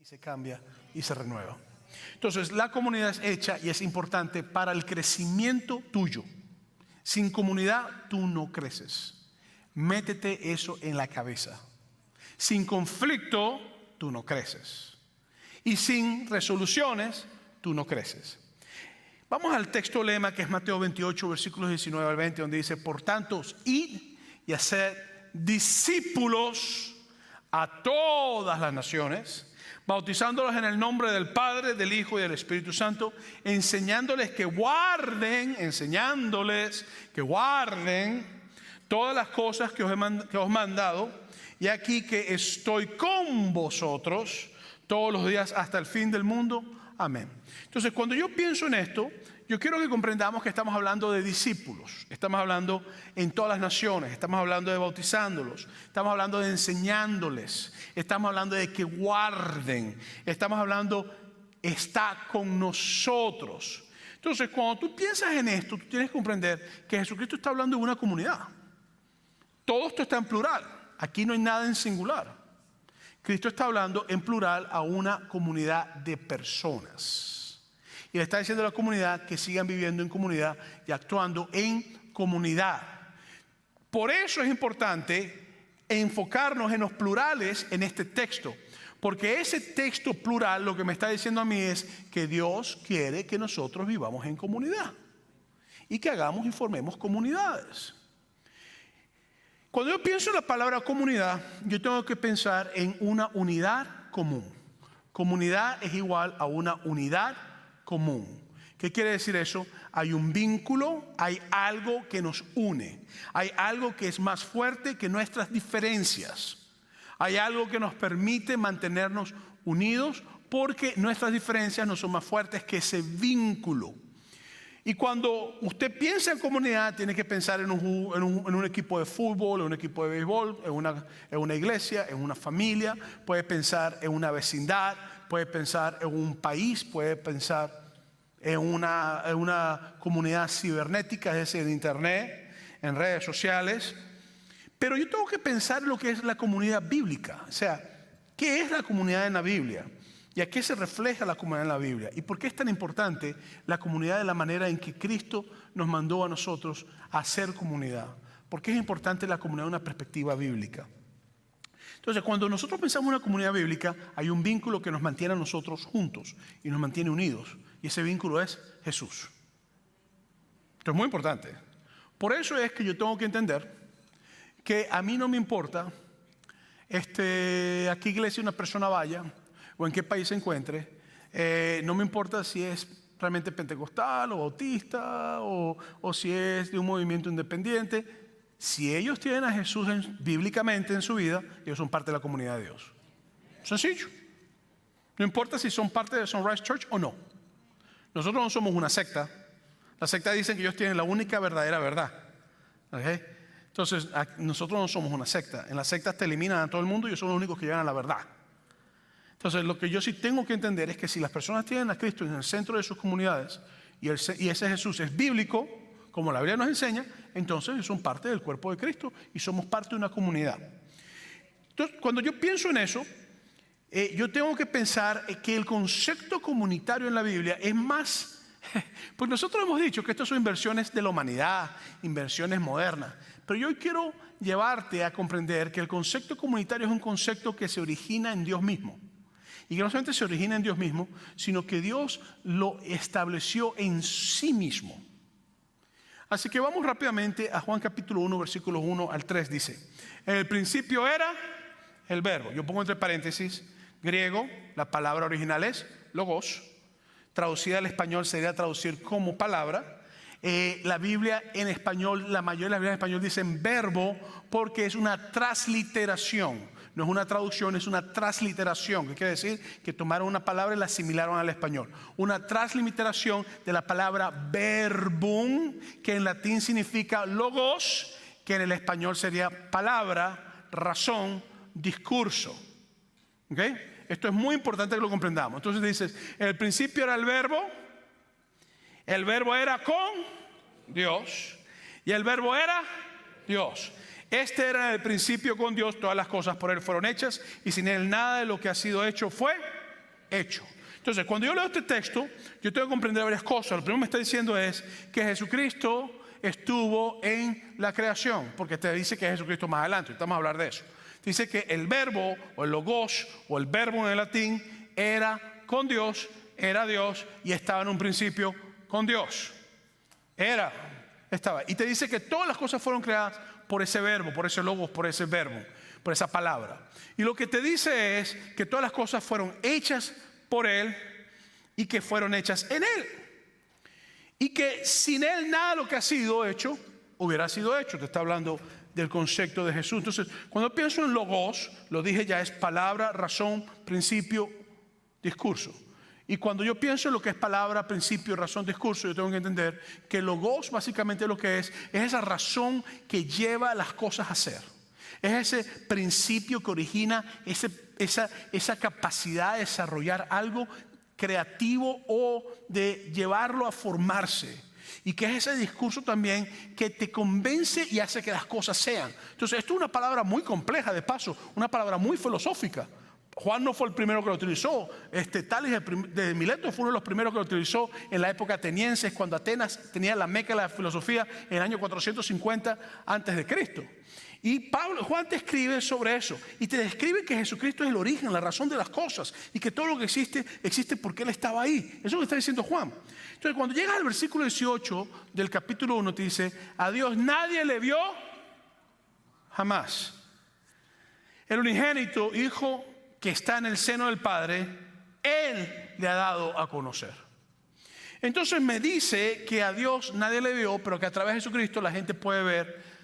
se cambia y se renueva. Entonces, la comunidad es hecha y es importante para el crecimiento tuyo. Sin comunidad tú no creces. Métete eso en la cabeza. Sin conflicto tú no creces. Y sin resoluciones tú no creces. Vamos al texto lema, que es Mateo 28, versículos 19 al 20, donde dice: por tanto, id y haced discípulos a todas las naciones, bautizándolos en el nombre del Padre, del Hijo y del Espíritu Santo, enseñándoles que guarden todas las cosas que os he mandado, y aquí que estoy con vosotros todos los días hasta el fin del mundo. Amén. Entonces, cuando yo pienso en esto, yo quiero que comprendamos que estamos hablando de discípulos. Estamos hablando en todas las naciones. Estamos hablando de bautizándolos. Estamos hablando de enseñándoles. Estamos hablando de que guarden. Estamos hablando, está con nosotros. Entonces, cuando tú piensas en esto, tú tienes que comprender que Jesucristo está hablando de una comunidad. Todo esto está en plural. Aquí no hay nada en singular. Cristo está hablando en plural a una comunidad de personas. Y le está diciendo a la comunidad que sigan viviendo en comunidad y actuando en comunidad. Por eso es importante enfocarnos en los plurales en este texto. Porque ese texto plural lo que me está diciendo a mí es que Dios quiere que nosotros vivamos en comunidad. Y que hagamos y formemos comunidades. Cuando yo pienso en la palabra comunidad, yo tengo que pensar en una unidad común. Comunidad es igual a una unidad común. ¿Qué quiere decir eso? Hay un vínculo, hay algo que nos une. Hay algo que es más fuerte que nuestras diferencias. Hay algo que nos permite mantenernos unidos porque nuestras diferencias no son más fuertes que ese vínculo. Y cuando usted piensa en comunidad, tiene que pensar en un equipo de fútbol, en un equipo de béisbol, en una iglesia, en una familia. Puede pensar en una vecindad, puede pensar en un país, puede pensar en una comunidad cibernética, es decir, en internet, en redes sociales. Pero yo tengo que pensar en lo que es la comunidad bíblica. O sea, ¿qué es la comunidad en la Biblia? ¿Y a qué se refleja la comunidad en la Biblia? ¿Y por qué es tan importante la comunidad de la manera en que Cristo nos mandó a nosotros a hacer comunidad? ¿Por qué es importante la comunidad de una perspectiva bíblica? Entonces, cuando nosotros pensamos en una comunidad bíblica, hay un vínculo que nos mantiene a nosotros juntos y nos mantiene unidos. Y ese vínculo es Jesús. Esto es muy importante. Por eso es que yo tengo que entender que a mí no me importa a qué iglesia una persona vaya o en qué país se encuentre. No me importa si es realmente pentecostal o bautista o si es de un movimiento independiente. Si ellos tienen a Jesús bíblicamente en su vida, ellos son parte de la comunidad de Dios. Sencillo. No importa si son parte de Sunrise Church o no. Nosotros no somos una secta. La secta dice que ellos tienen la única verdadera verdad. ¿Okay? Entonces, nosotros no somos una secta. En las sectas te eliminan a todo el mundo y ellos son los únicos que llegan a la verdad. Entonces, lo que yo sí tengo que entender es que si las personas tienen a Cristo en el centro de sus comunidades y ese Jesús es bíblico, como la Biblia nos enseña, entonces ellos son parte del cuerpo de Cristo y somos parte de una comunidad. Entonces, cuando yo pienso en eso, yo tengo que pensar que el concepto comunitario en la Biblia es más, pues nosotros hemos dicho que estas son inversiones de la humanidad, inversiones modernas, pero yo hoy quiero llevarte a comprender que el concepto comunitario es un concepto que se origina en Dios mismo. Y que no solamente se origina en Dios mismo, sino que Dios lo estableció en sí mismo. Así que vamos rápidamente a Juan capítulo 1, versículos 1 al 3. Dice: en el principio era el verbo. Yo pongo entre paréntesis griego, la palabra original es logos. Traducida al español sería traducir como palabra. La Biblia en español, la mayoría de las Biblias en español dicen verbo porque es una transliteración. No es una traducción, es una transliteración. ¿Qué quiere decir? Que tomaron una palabra y la asimilaron al español. Una transliteración de la palabra verbum, que en latín significa logos, que en el español sería palabra, razón, discurso. ¿Ok? Esto es muy importante que lo comprendamos. Entonces dices, en el principio era el verbo era con Dios y el verbo era Dios. Este era el principio con Dios, todas las cosas por Él fueron hechas y sin Él nada de lo que ha sido hecho fue hecho. Entonces, cuando yo leo este texto, yo tengo que comprender varias cosas. Lo primero que me está diciendo es que Jesucristo estuvo en la creación, porque te dice que Jesucristo más adelante, estamos a hablar de eso. Dice que el verbo, o el logos, o el verbo en el latín, era con Dios, era Dios, y estaba en un principio con Dios. Estaba. Y te dice que todas las cosas fueron creadas por ese verbo, por ese logos, por ese verbo, por esa palabra. Y lo que te dice es que todas las cosas fueron hechas por Él y que fueron hechas en Él. Y que sin Él nada de lo que ha sido hecho hubiera sido hecho. Te está hablando del concepto de Jesús. Entonces, cuando pienso en logos, lo dije ya, es palabra, razón, principio, discurso. Y cuando yo pienso en lo que es palabra, principio, razón, discurso, yo tengo que entender que logos básicamente lo que es esa razón que lleva las cosas a ser. Es ese principio que origina esa capacidad de desarrollar algo creativo o de llevarlo a formarse. Y que es ese discurso también que te convence y hace que las cosas sean. Entonces, esto es una palabra muy compleja, de paso, una palabra muy filosófica. Juan no fue el primero que lo utilizó. Tales de Mileto fue uno de los primeros que lo utilizó en la época ateniense, cuando Atenas tenía la meca de la filosofía en el año 450 antes de Cristo. Y Juan te escribe sobre eso y te describe que Jesucristo es el origen, la razón de las cosas y que todo lo que existe porque Él estaba ahí. Eso es lo que está diciendo Juan. Entonces, cuando llegas al versículo 18 del capítulo 1, te dice: a Dios nadie le vio jamás. El unigénito Hijo que está en el seno del Padre, Él le ha dado a conocer. Entonces me dice que a Dios nadie le vio, pero que a través de Jesucristo la gente puede ver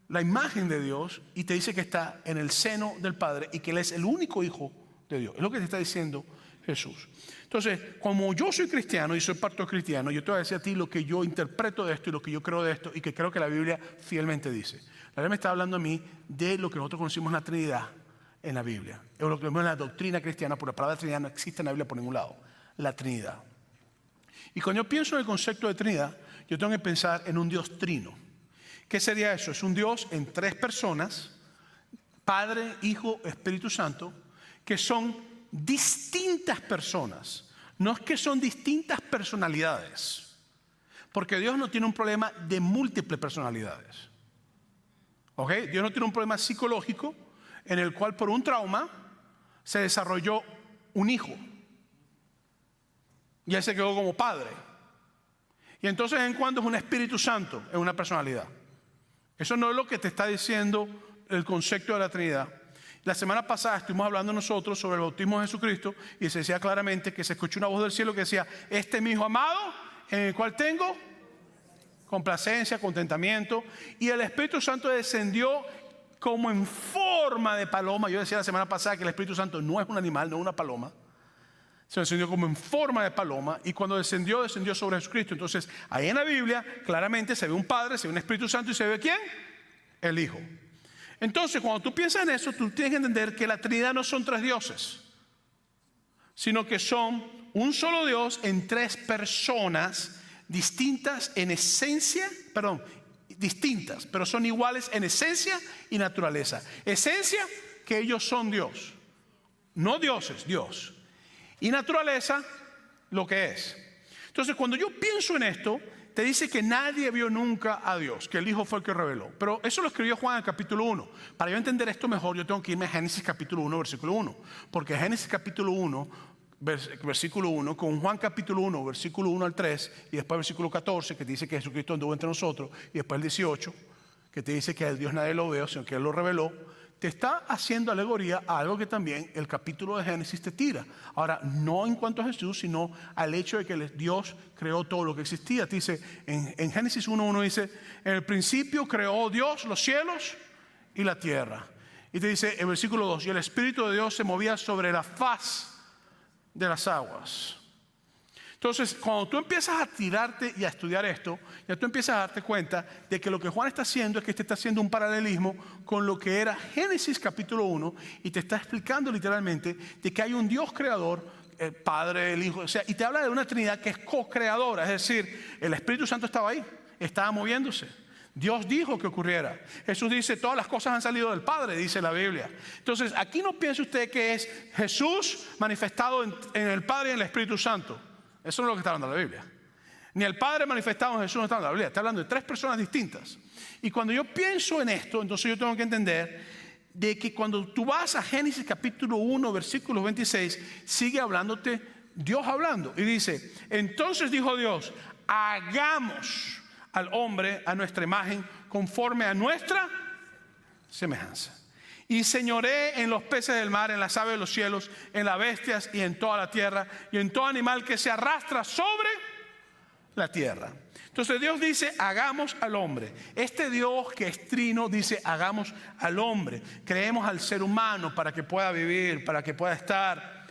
la imagen de Dios, y te dice que está en el seno del Padre y que Él es el único Hijo de Dios. Es lo que te está diciendo Jesús. Entonces, como yo soy cristiano y soy pastor cristiano, yo te voy a decir a ti lo que yo interpreto de esto y lo que yo creo de esto y que creo que la Biblia fielmente dice. La Biblia me está hablando a mí de lo que nosotros conocimos la Trinidad en la Biblia. Es lo que vemos en la doctrina cristiana, porque la palabra Trinidad no existe en la Biblia por ningún lado. La Trinidad. Y cuando yo pienso en el concepto de Trinidad, yo tengo que pensar en un Dios trino. ¿Qué sería eso? Es un Dios en tres personas, Padre, Hijo, Espíritu Santo, que son distintas personas. No es que son distintas personalidades, porque Dios no tiene un problema de múltiples personalidades. ¿Ok? Dios no tiene un problema psicológico en el cual por un trauma se desarrolló un hijo y Él se quedó como padre. Y entonces en cuando es un Espíritu Santo, es una personalidad. Eso no es lo que te está diciendo el concepto de la Trinidad. La semana pasada estuvimos hablando nosotros sobre el bautismo de Jesucristo y se decía claramente que se escuchó una voz del cielo que decía: este es mi Hijo amado, en el cual tengo complacencia, contentamiento. Y el Espíritu Santo descendió como en forma de paloma. Yo decía la semana pasada que el Espíritu Santo no es un animal, no es una paloma. Se descendió como en forma de paloma, y cuando descendió sobre Jesucristo. Entonces, ahí en la Biblia claramente se ve un Padre, se ve un Espíritu Santo, y se ve ¿quién? El Hijo. Entonces, cuando tú piensas en eso, tú tienes que entender que la Trinidad no son tres dioses, sino que son un solo Dios en tres personas distintas en esencia, distintas, pero son iguales en esencia y naturaleza. Esencia, que ellos son Dios, no dioses, Dios. Y naturaleza, lo que es. Entonces, cuando yo pienso en esto, te dice que nadie vio nunca a Dios, que el Hijo fue el que reveló. Pero eso lo escribió Juan en el capítulo 1. Para yo entender esto mejor, yo tengo que irme a Génesis capítulo 1, versículo 1. Porque Génesis capítulo 1, versículo 1, con Juan capítulo 1, versículo 1 al 3, y después versículo 14, que te dice que Jesucristo anduvo entre nosotros, y después el 18, que te dice que a Dios nadie lo veo, sino que Él lo reveló. Te está haciendo alegoría a algo que también el capítulo de Génesis te tira. Ahora, no en cuanto a Jesús, sino al hecho de que Dios creó todo lo que existía. Te dice, en Génesis 1:1 dice: en el principio creó Dios los cielos y la tierra. Y te dice en versículo 2: y el Espíritu de Dios se movía sobre la faz de las aguas. Entonces, cuando tú empiezas a tirarte y a estudiar esto, ya tú empiezas a darte cuenta de que lo que Juan está haciendo es que te está haciendo un paralelismo con lo que era Génesis capítulo 1, y te está explicando literalmente de que hay un Dios creador, el Padre, el Hijo, o sea, y te habla de una Trinidad que es co-creadora, es decir, el Espíritu Santo estaba ahí, estaba moviéndose. Dios dijo que ocurriera. Jesús dice, todas las cosas han salido del Padre, dice la Biblia. Entonces, aquí no piense usted que es Jesús manifestado en el Padre y en el Espíritu Santo. Eso no es lo que está hablando la Biblia. Ni el Padre manifestado en Jesús no está hablando la Biblia. Está hablando de tres personas distintas. Y cuando yo pienso en esto, entonces yo tengo que entender de que cuando tú vas a Génesis capítulo 1, versículo 26, sigue hablándote Dios hablando. Y dice, entonces dijo Dios, hagamos al hombre a nuestra imagen, conforme a nuestra semejanza. Y señoré en los peces del mar, en las aves de los cielos, en las bestias y en toda la tierra, y en todo animal que se arrastra sobre la tierra. Entonces Dios dice, hagamos al hombre. Este Dios que es trino dice, hagamos al hombre. Creemos al ser humano para que pueda vivir, para que pueda estar.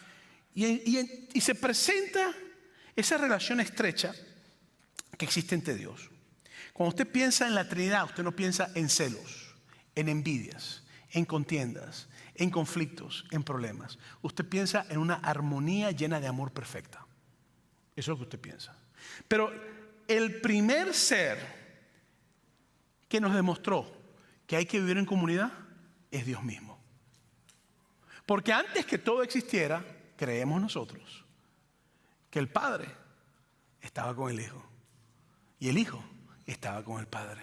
Y se presenta esa relación estrecha que existe entre Dios. Cuando usted piensa en la Trinidad, usted no piensa en celos, en envidias, en contiendas, en conflictos, en problemas. Usted piensa en una armonía llena de amor perfecta. Eso es lo que usted piensa. Pero el primer ser que nos demostró que hay que vivir en comunidad es Dios mismo. Porque antes que todo existiera, creemos nosotros que el Padre estaba con el Hijo. Y el Hijo estaba con el Padre.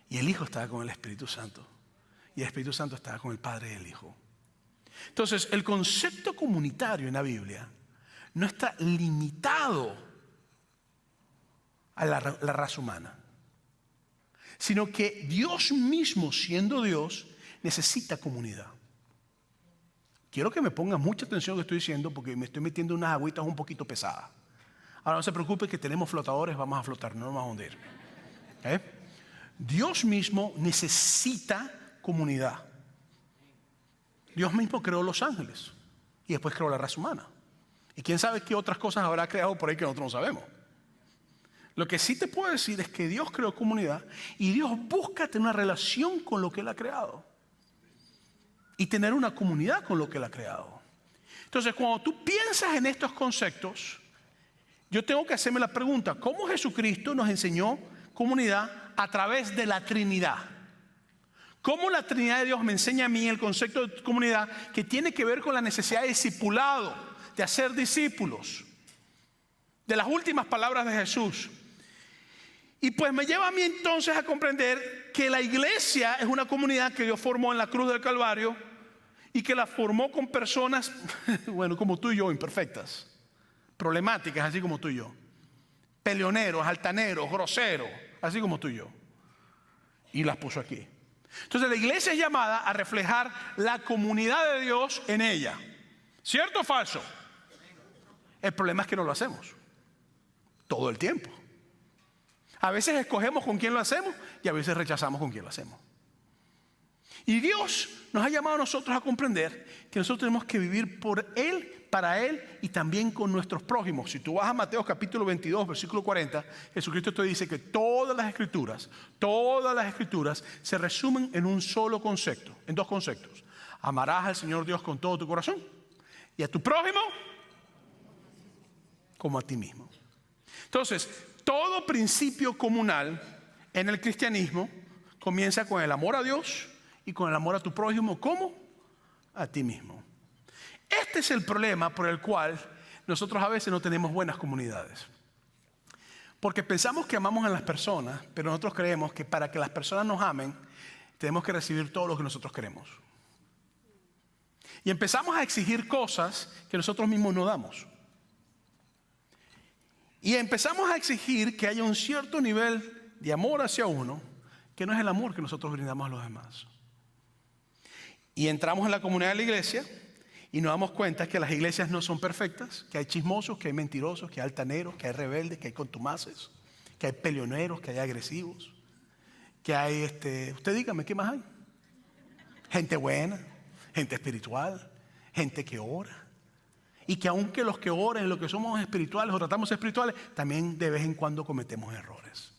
Y el Hijo estaba con el Espíritu Santo. Y el Espíritu Santo estaba con el Padre y el Hijo. Entonces, el concepto comunitario en la Biblia no está limitado a la raza humana, sino que Dios mismo, siendo Dios, necesita comunidad. Quiero que me pongan mucha atención a lo que estoy diciendo, porque me estoy metiendo unas agüitas un poquito pesadas. Ahora no se preocupe que tenemos flotadores, vamos a flotar, no nos vamos a hundir. Dios mismo necesita comunidad. Dios mismo creó los ángeles y después creó la raza humana. Y quién sabe qué otras cosas habrá creado por ahí que nosotros no sabemos. Lo que sí te puedo decir es que Dios creó comunidad y Dios busca tener una relación con lo que Él ha creado y tener una comunidad con lo que Él ha creado. Entonces, cuando tú piensas en estos conceptos, yo tengo que hacerme la pregunta, ¿cómo Jesucristo nos enseñó comunidad a través de la Trinidad? ¿Cómo la Trinidad de Dios me enseña a mí el concepto de comunidad que tiene que ver con la necesidad de discipulado, de hacer discípulos? De las últimas palabras de Jesús. Y pues me lleva a mí entonces a comprender que la iglesia es una comunidad que Dios formó en la cruz del Calvario y que la formó con personas, bueno, como tú y yo, imperfectas, problemáticas, así como tú y yo, peleoneros, altaneros, groseros, así como tú y yo, y las puso aquí. Entonces la iglesia es llamada a reflejar la comunidad de Dios en ella. ¿Cierto o falso? El problema es que no lo hacemos todo el tiempo. A veces escogemos con quién lo hacemos y a veces rechazamos con quién lo hacemos. Y Dios nos ha llamado a nosotros a comprender que nosotros tenemos que vivir por Él, para Él y también con nuestros prójimos. Si tú vas a Mateo capítulo 22, versículo 40, Jesucristo te dice que todas las escrituras se resumen en un solo concepto, en dos conceptos. Amarás al Señor Dios con todo tu corazón y a tu prójimo como a ti mismo. Entonces, todo principio comunal en el cristianismo comienza con el amor a Dios y con el amor a tu prójimo como a ti mismo. Este es el problema por el cual nosotros a veces no tenemos buenas comunidades. Porque pensamos que amamos a las personas, pero nosotros creemos que para que las personas nos amen, tenemos que recibir todo lo que nosotros queremos. Y empezamos a exigir cosas que nosotros mismos no damos. Y empezamos a exigir que haya un cierto nivel de amor hacia uno, que no es el amor que nosotros brindamos a los demás. Y entramos en la comunidad de la iglesia y nos damos cuenta que las iglesias no son perfectas, que hay chismosos, que hay mentirosos, que hay altaneros, que hay rebeldes, que hay contumaces, que hay peleoneros, que hay agresivos, que hay, usted dígame, ¿qué más hay? Gente buena, gente espiritual, gente que ora. Y que aunque los que oren, los que somos espirituales o tratamos espirituales, también de vez en cuando cometemos errores.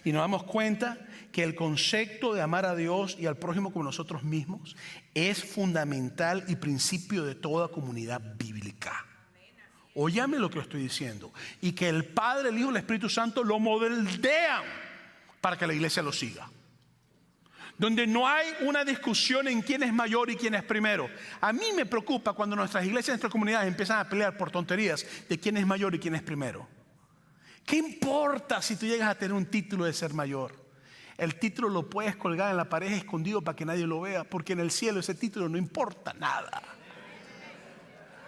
Y nos damos cuenta que el concepto de amar a Dios y al prójimo como nosotros mismos es fundamental y principio de toda comunidad bíblica. Óyame lo que estoy diciendo. Y que el Padre, el Hijo y el Espíritu Santo lo moldean para que la iglesia lo siga. Donde no hay una discusión en quién es mayor y quién es primero. A mí me preocupa cuando nuestras iglesias, nuestras comunidades empiezan a pelear por tonterías de quién es mayor y quién es primero. ¿Qué importa si tú llegas a tener un título de ser mayor? El título lo puedes colgar en la pared escondido para que nadie lo vea, porque en el cielo ese título no importa nada.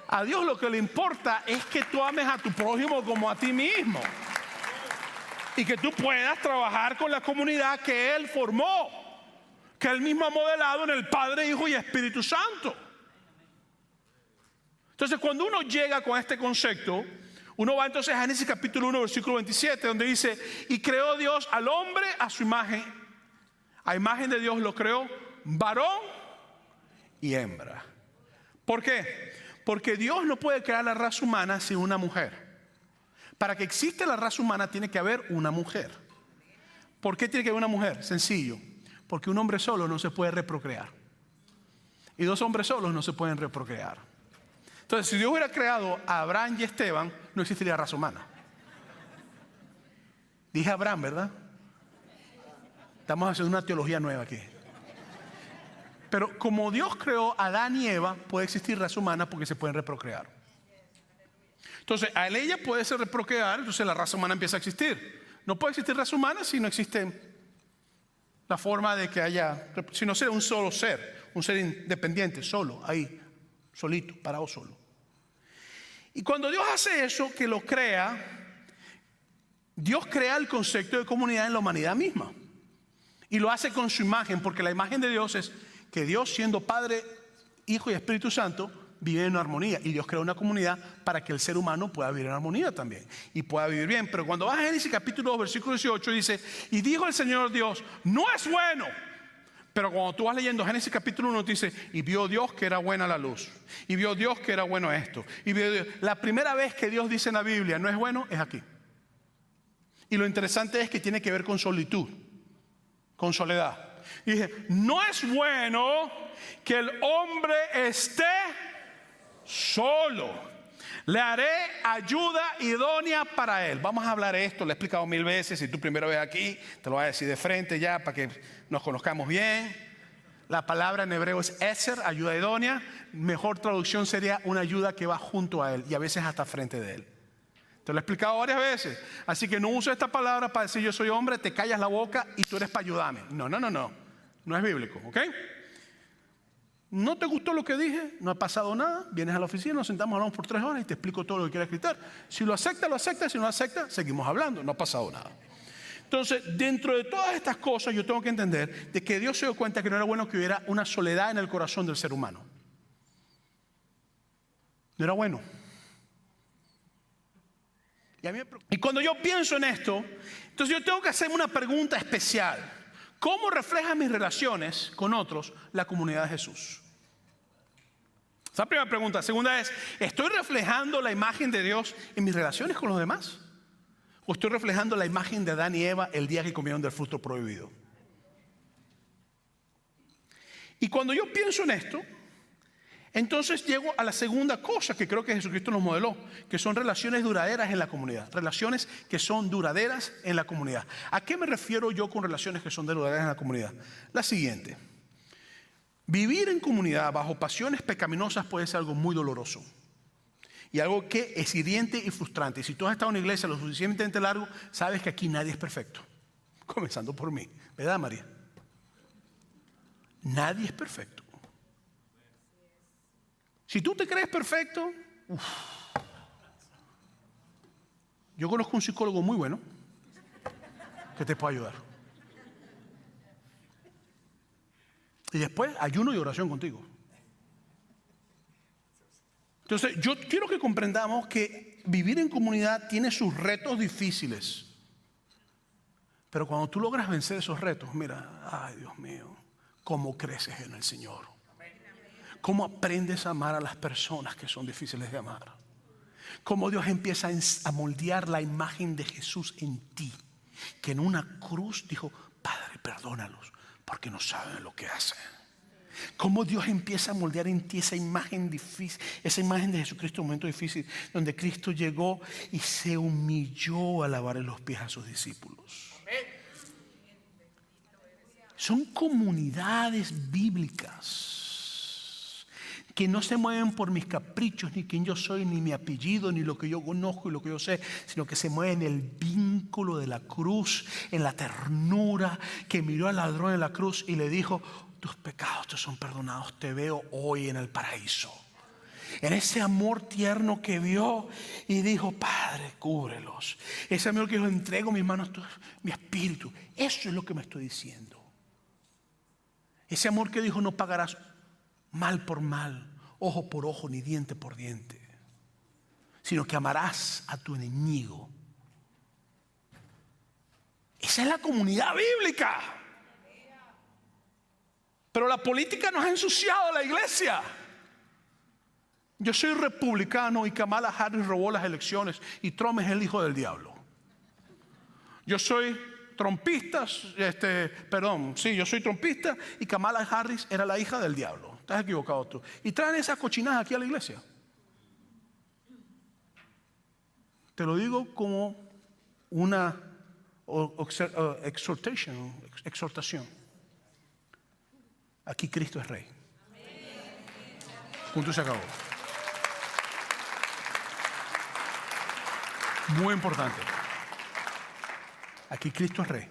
A Dios lo que le importa es que tú ames a tu prójimo como a ti mismo. Y que tú puedas trabajar con la comunidad que Él formó, que Él mismo ha modelado en el Padre, Hijo y Espíritu Santo. Entonces, cuando uno llega con este concepto, uno va entonces a Génesis capítulo 1, versículo 27, donde dice: y creó Dios al hombre a su imagen. A imagen de Dios lo creó, varón y hembra. ¿Por qué? Porque Dios no puede crear la raza humana sin una mujer. Para que exista la raza humana tiene que haber una mujer. ¿Por qué tiene que haber una mujer? Sencillo. Porque un hombre solo no se puede reprocrear. Y dos hombres solos no se pueden reprocrear. Entonces, si Dios hubiera creado a Abraham y Esteban, no existiría raza humana. Dije Abraham, ¿verdad? Estamos haciendo una teología nueva aquí. Pero como Dios creó a Adán y Eva, puede existir raza humana porque se pueden reprocrear. Entonces, a ella puede ser reprocrear, entonces la raza humana empieza a existir. No puede existir raza humana si no existe la forma de que haya, si no sea un solo ser, un ser independiente, solo, ahí, solito, parado solo. Y cuando Dios hace eso, que lo crea, Dios crea el concepto de comunidad en la humanidad misma. Y lo hace con su imagen, porque la imagen de Dios es que Dios, siendo Padre, Hijo y Espíritu Santo, vive en armonía. Y Dios creó una comunidad para que el ser humano pueda vivir en armonía también y pueda vivir bien. Pero cuando vas a Génesis capítulo 2, versículo 18, dice: y dijo el Señor Dios, no es bueno. Pero cuando tú vas leyendo Génesis capítulo 1, dice: y vio Dios que era buena la luz, y vio Dios que era bueno esto, y vio Dios. La primera vez que Dios dice en la Biblia no es bueno es aquí. Y lo interesante es que tiene que ver con solitud, con soledad. Y dije: no es bueno que el hombre esté solo, le haré ayuda idónea para él. Vamos a hablar de esto, lo he explicado 1000 veces. Si tú primero ves aquí, te lo voy a decir de frente ya para que nos conozcamos bien. La palabra en hebreo es eser, ayuda idónea. Mejor traducción sería una ayuda que va junto a él y a veces hasta frente de él. Te lo he explicado varias veces. Así que no uso esta palabra para decir yo soy hombre, te callas la boca y tú eres para ayudarme. No. No es bíblico, ¿ok? ¿No te gustó lo que dije? No ha pasado nada. Vienes a la oficina, nos sentamos, hablamos por 3 horas y te explico todo lo que quieras gritar. Si lo acepta, lo acepta. Si no lo acepta, seguimos hablando. No ha pasado nada. Entonces, dentro de todas estas cosas, yo tengo que entender de que Dios se dio cuenta que no era bueno que hubiera una soledad en el corazón del ser humano. No era bueno. Y cuando yo pienso en esto, entonces yo tengo que hacerme una pregunta especial. ¿Cómo reflejan mis relaciones con otros la comunidad de Jesús? Esa es la primera pregunta. Segunda es: ¿estoy reflejando la imagen de Dios en mis relaciones con los demás? ¿O estoy reflejando la imagen de Adán y Eva el día que comieron del fruto prohibido? Y cuando yo pienso en esto, entonces llego a la segunda cosa que creo que Jesucristo nos modeló, que son relaciones duraderas en la comunidad. Relaciones que son duraderas en la comunidad. ¿A qué me refiero yo con relaciones que son duraderas en la comunidad? La siguiente: vivir en comunidad bajo pasiones pecaminosas puede ser algo muy doloroso y algo que es hiriente y frustrante. Y si tú has estado en una iglesia lo suficientemente largo, sabes que aquí nadie es perfecto, comenzando por mí, ¿verdad, María? Nadie es perfecto. Si tú te crees perfecto, yo conozco un psicólogo muy bueno que te puede ayudar. Y después ayuno y oración contigo. Entonces yo quiero que comprendamos que vivir en comunidad tiene sus retos difíciles. Pero cuando tú logras vencer esos retos, mira, ay Dios mío, cómo creces en el Señor. Cómo aprendes a amar a las personas que son difíciles de amar. Cómo Dios empieza a moldear la imagen de Jesús en ti. Que en una cruz dijo: Padre, perdónalos porque no saben lo que hacen. Cómo Dios empieza a moldear en ti esa imagen difícil, esa imagen de Jesucristo en un momento difícil, donde Cristo llegó y se humilló a lavarle los pies a sus discípulos. Son comunidades bíblicas que no se mueven por mis caprichos, ni quién yo soy, ni mi apellido, ni lo que yo conozco y lo que yo sé, sino que se mueven en el vínculo de la cruz, en la ternura que miró al ladrón en la cruz y le dijo: tus pecados te son perdonados, te veo hoy en el paraíso. En ese amor tierno que vio y dijo: Padre, cúbrelos. Ese amor que dijo: entrego mis manos, mi espíritu. Eso es lo que me estoy diciendo. Ese amor que dijo: no pagarás mal por mal, ojo por ojo, ni diente por diente, sino que amarás a tu enemigo. Esa es la comunidad bíblica. Pero la política nos ha ensuciado la iglesia. Yo soy republicano y Kamala Harris robó las elecciones y Trump es el hijo del diablo. Yo soy trompista, yo soy trompista y Kamala Harris era la hija del diablo. Estás equivocado tú. Y traen esas cochinadas aquí a la iglesia. Te lo digo como una exhortación. Aquí Cristo es Rey. Punto, se acabó. Muy importante. Aquí Cristo es Rey.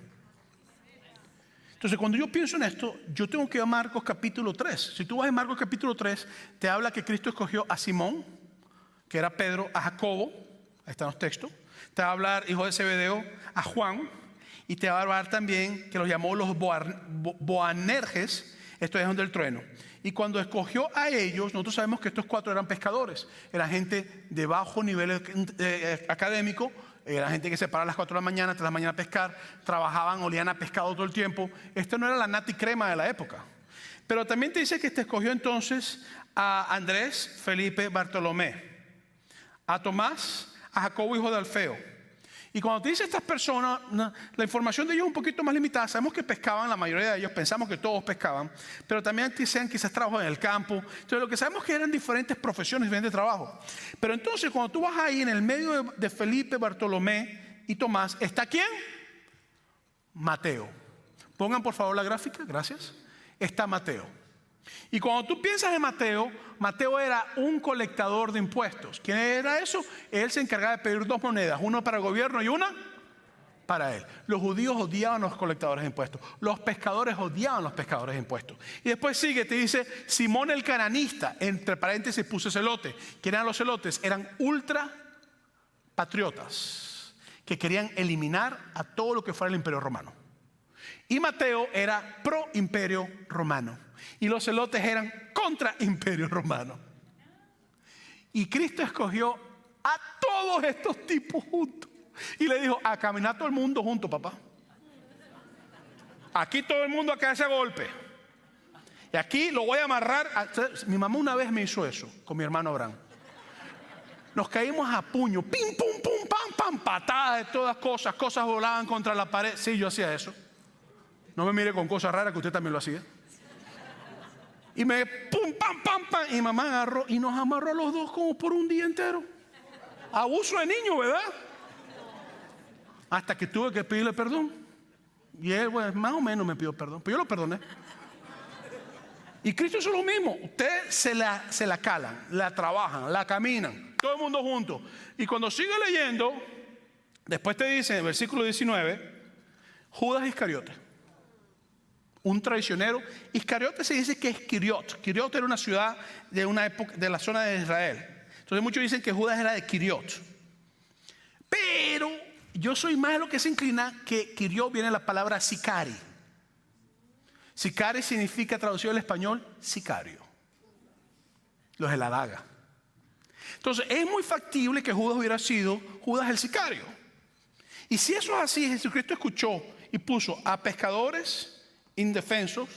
Entonces, cuando yo pienso en esto, yo tengo que ir a Marcos capítulo 3. Si tú vas a Marcos capítulo 3, te habla que Cristo escogió a Simón, que era Pedro, a Jacobo, ahí están los textos. Te va a hablar, hijo de Zebedeo, a Juan, y te va a hablar también que los llamó los Boanerges, esto es donde el trueno. Y cuando escogió a ellos, nosotros sabemos que estos 4 eran pescadores, eran gente de bajo nivel académico. Era gente que se paraba a las 4 de la mañana, 3 de la mañana a pescar, trabajaban, olían a pescado todo el tiempo. Esto no era la nati crema de la época. Pero también te dice que te escogió entonces a Andrés, Felipe, Bartolomé, a Tomás, a Jacobo, hijo de Alfeo. Y cuando te dice estas personas, la información de ellos es un poquito más limitada. Sabemos que pescaban, la mayoría de ellos, pensamos que todos pescaban, pero también dicen quizás trabajo en el campo. Entonces lo que sabemos es que eran diferentes profesiones, diferentes trabajos. Pero entonces cuando tú vas ahí en el medio de Felipe, Bartolomé y Tomás, ¿está quién? Mateo. Pongan por favor la gráfica, gracias. Está Mateo. Y cuando tú piensas en Mateo, Mateo era un colectador de impuestos. ¿Quién era eso? Él se encargaba de pedir 2 monedas, una para el gobierno y una para él. Los judíos odiaban a los colectadores de impuestos. Los pescadores odiaban a los pescadores de impuestos. Y después sigue, te dice Simón el cananista, entre paréntesis puse celote. ¿Quién eran los celotes? Eran ultra patriotas que querían eliminar a todo lo que fuera el imperio romano. Y Mateo era pro imperio romano. Y los celotes eran contra imperio romano. Y Cristo escogió a todos estos tipos juntos. Y le dijo: a caminar todo el mundo junto, papá. Aquí todo el mundo a caerse a golpe. Y aquí lo voy a amarrar. Mi mamá una vez me hizo eso con mi hermano Abraham. Nos caímos a puño. Pim, pum, pum, pam, pam. Patadas de todas cosas. Cosas volaban contra la pared. Sí, yo hacía eso. No me mire con cosas raras, que usted también lo hacía. Y me pum, pam, pam, pam. Y mamá agarró y nos amarró a los dos como por un día entero. Abuso de niño, ¿verdad? Hasta que tuve que pedirle perdón. Y él, bueno, más o menos me pidió perdón. Pero yo lo perdoné. Y Cristo es lo mismo. Ustedes se la calan, la trabajan, la caminan. Todo el mundo junto. Y cuando sigue leyendo, después te dice en el versículo 19, Judas Iscariote, un traicionero. Iscariote se dice que es Kiriot. Kiriot era una ciudad de una época de la zona de Israel. Entonces muchos dicen que Judas era de Kiriot. Pero yo soy más de lo que se inclina que Kiriot viene de la palabra sicari. Sicari significa, traducido al español, sicario. Los de la daga. Entonces es muy factible que Judas hubiera sido Judas el sicario. Y si eso es así, Jesucristo escuchó y puso a pescadores indefensos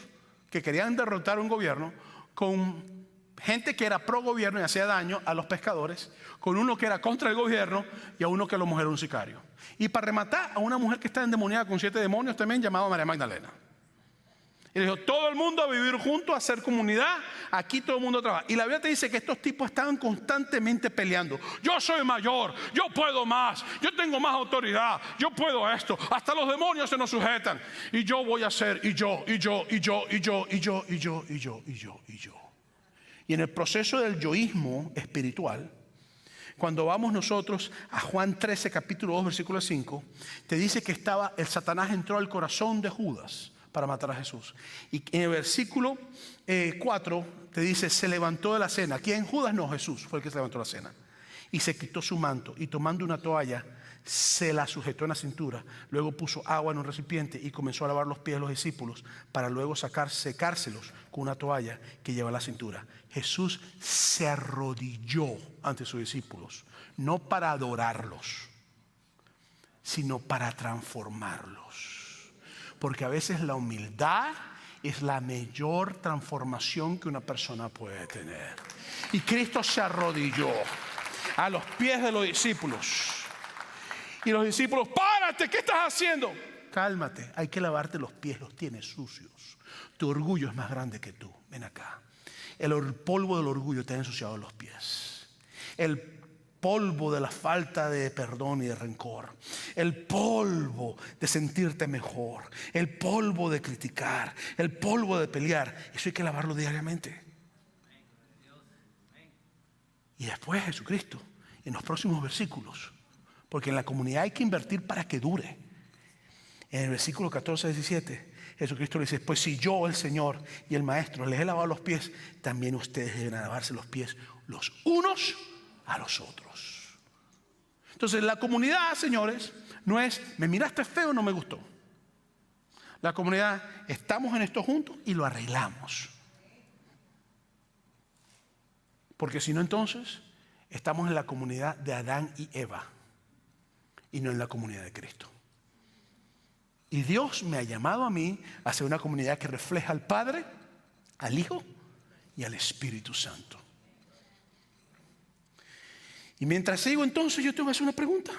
que querían derrotar un gobierno con gente que era pro gobierno y hacía daño a los pescadores, con uno que era contra el gobierno y a uno que a lo mejor era un sicario. Y para rematar, a una mujer que está endemoniada con 7 demonios también, llamada María Magdalena. Y le dijo, todo el mundo a vivir juntos, a hacer comunidad. Aquí todo el mundo trabaja. Y la Biblia te dice que estos tipos estaban constantemente peleando. Yo soy mayor, yo puedo más, yo tengo más autoridad, yo puedo esto. Hasta los demonios se nos sujetan. Y yo voy a hacer, y yo. Y en el proceso del yoísmo espiritual, cuando vamos nosotros a Juan 13, capítulo 2, versículo 5, te dice que el Satanás entró al corazón de Judas para matar a Jesús. Y en el versículo 4 te dice, se levantó de la cena. ¿Quién? Judas, no, Jesús fue el que se levantó de la cena. Y se quitó su manto y tomando una toalla, se la sujetó en la cintura. Luego puso agua en un recipiente y comenzó a lavar los pies de los discípulos para luego secárselos con una toalla que lleva a la cintura. Jesús se arrodilló ante sus discípulos, no para adorarlos, sino para transformarlos. Porque a veces la humildad es la mayor transformación que una persona puede tener. Y Cristo se arrodilló a los pies de los discípulos. Y los discípulos, párate, ¿qué estás haciendo? Cálmate, hay que lavarte los pies, los tienes sucios. Tu orgullo es más grande que tú. Ven acá. El polvo del orgullo te ha ensuciado los pies. El polvo de la falta de perdón y de rencor. El polvo de sentirte mejor. El polvo de criticar. El polvo de pelear. Eso hay que lavarlo diariamente. Y después Jesucristo, en los próximos versículos, porque en la comunidad hay que invertir para que dure. En el versículo 14 17, Jesucristo le dice, pues si yo, el Señor y el Maestro, les he lavado los pies, también ustedes deben lavarse los pies los unos a los otros. Entonces la comunidad, señores, no es, me miraste feo, no me gustó. La comunidad, estamos en esto juntos y lo arreglamos. Porque si no, entonces estamos en la comunidad de Adán y Eva y no en la comunidad de Cristo. Y Dios me ha llamado a mí a ser una comunidad que refleja al Padre, al Hijo y al Espíritu Santo. Y mientras sigo, entonces yo tengo que hacer una pregunta.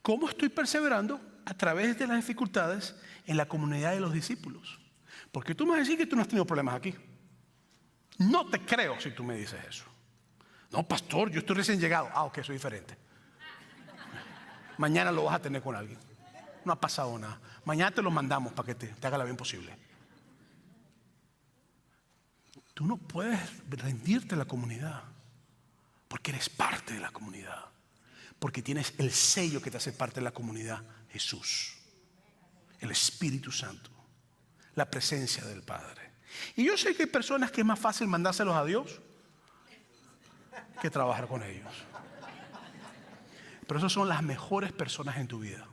¿Cómo estoy perseverando a través de las dificultades en la comunidad de los discípulos? Porque tú me vas a decir que tú no has tenido problemas aquí. No te creo si tú me dices eso. No, pastor, yo estoy recién llegado. Ah, ok, soy diferente. Mañana lo vas a tener con alguien. No ha pasado nada. Mañana te lo mandamos para que te haga la bien posible. Tú no puedes rendirte a la comunidad porque eres parte de la comunidad. Porque tienes el sello que te hace parte de la comunidad, Jesús, el Espíritu Santo, la presencia del Padre. Y yo sé que hay personas que es más fácil mandárselos a Dios que trabajar con ellos. Pero esos son las mejores personas en tu vida,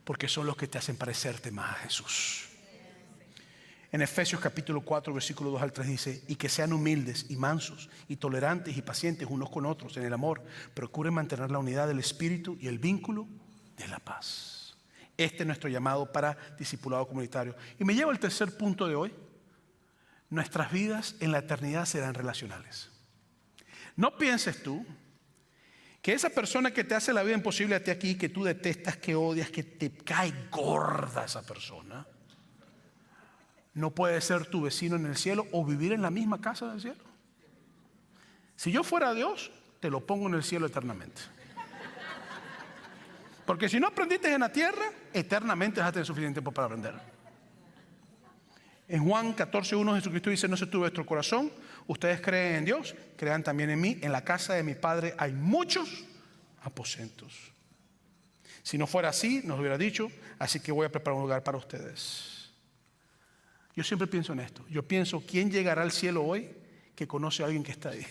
porque son los que te hacen parecerte más a Jesús. En Efesios capítulo 4, versículo 2 al 3 dice, y que sean humildes y mansos y tolerantes y pacientes unos con otros en el amor. Procuren mantener la unidad del Espíritu y el vínculo de la paz. Este es nuestro llamado para discipulado comunitario. Y me lleva al tercer punto de hoy. Nuestras vidas en la eternidad serán relacionales. No pienses tú que esa persona que te hace la vida imposible a ti aquí, que tú detestas, que odias, que te cae gorda esa persona, no puede ser tu vecino en el cielo o vivir en la misma casa del cielo. Si yo fuera Dios, te lo pongo en el cielo eternamente. Porque si no aprendiste en la tierra, eternamente vas a tener suficiente tiempo para aprender. En Juan 14:1 Jesucristo dice, no se turbe vuestro corazón, ustedes creen en Dios, crean también en mí, en la casa de mi Padre hay muchos aposentos. Si no fuera así, nos hubiera dicho, así que voy a preparar un lugar para ustedes. Yo siempre pienso en esto, yo pienso, ¿quién llegará al cielo hoy que conoce a alguien que está ahí?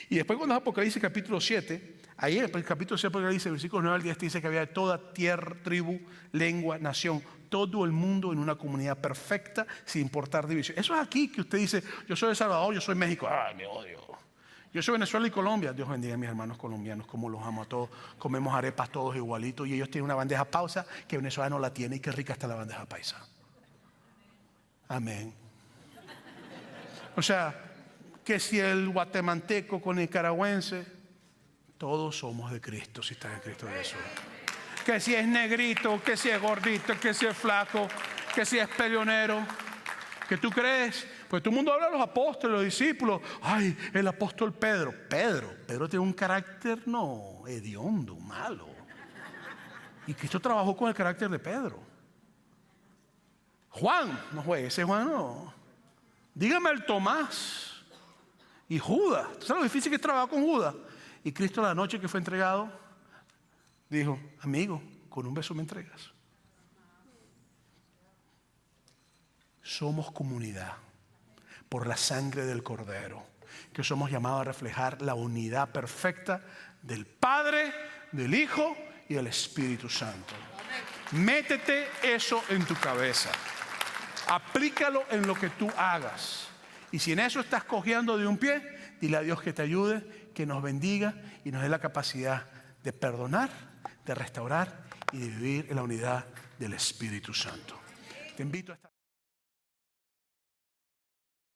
Y después cuando es Apocalipsis capítulo 7, ahí en el capítulo 7 Apocalipsis, versículos 9 al 10 dice que había de toda tierra, tribu, lengua, nación, todo el mundo en una comunidad perfecta sin importar división. Eso es aquí que usted dice, yo soy de Salvador, yo soy México, ay, me odio. Yo soy Venezuela y Colombia, Dios bendiga a mis hermanos colombianos, como los amo a todos, comemos arepas todos igualitos y ellos tienen una bandeja paisa que Venezuela no la tiene y qué rica está la bandeja paisa. Amén. O sea, que si el guatemalteco con el nicaragüense, todos somos de Cristo si estás en Cristo Jesús. Que si es negrito, que si es gordito, que si es flaco, que si es peleonero, que tú crees, pues todo el mundo habla de los apóstoles, los discípulos. Ay, el apóstol Pedro. Pedro tiene un carácter, no, hediondo, malo. Y Cristo trabajó con el carácter de Pedro. Juan, no fue ese Juan, no. Dígame el Tomás y Judas. ¿Tú sabes lo difícil que es trabajar con Judas? Y Cristo la noche que fue entregado dijo, amigo, con un beso me entregas. Somos comunidad por la sangre del Cordero, que somos llamados a reflejar la unidad perfecta del Padre, del Hijo y del Espíritu Santo. Métete eso en tu cabeza. Aplícalo en lo que tú hagas. Y si en eso estás cojeando de un pie, dile a Dios que te ayude, que nos bendiga y nos dé la capacidad de perdonar, de restaurar y de vivir en la unidad del Espíritu Santo. Te invito a estar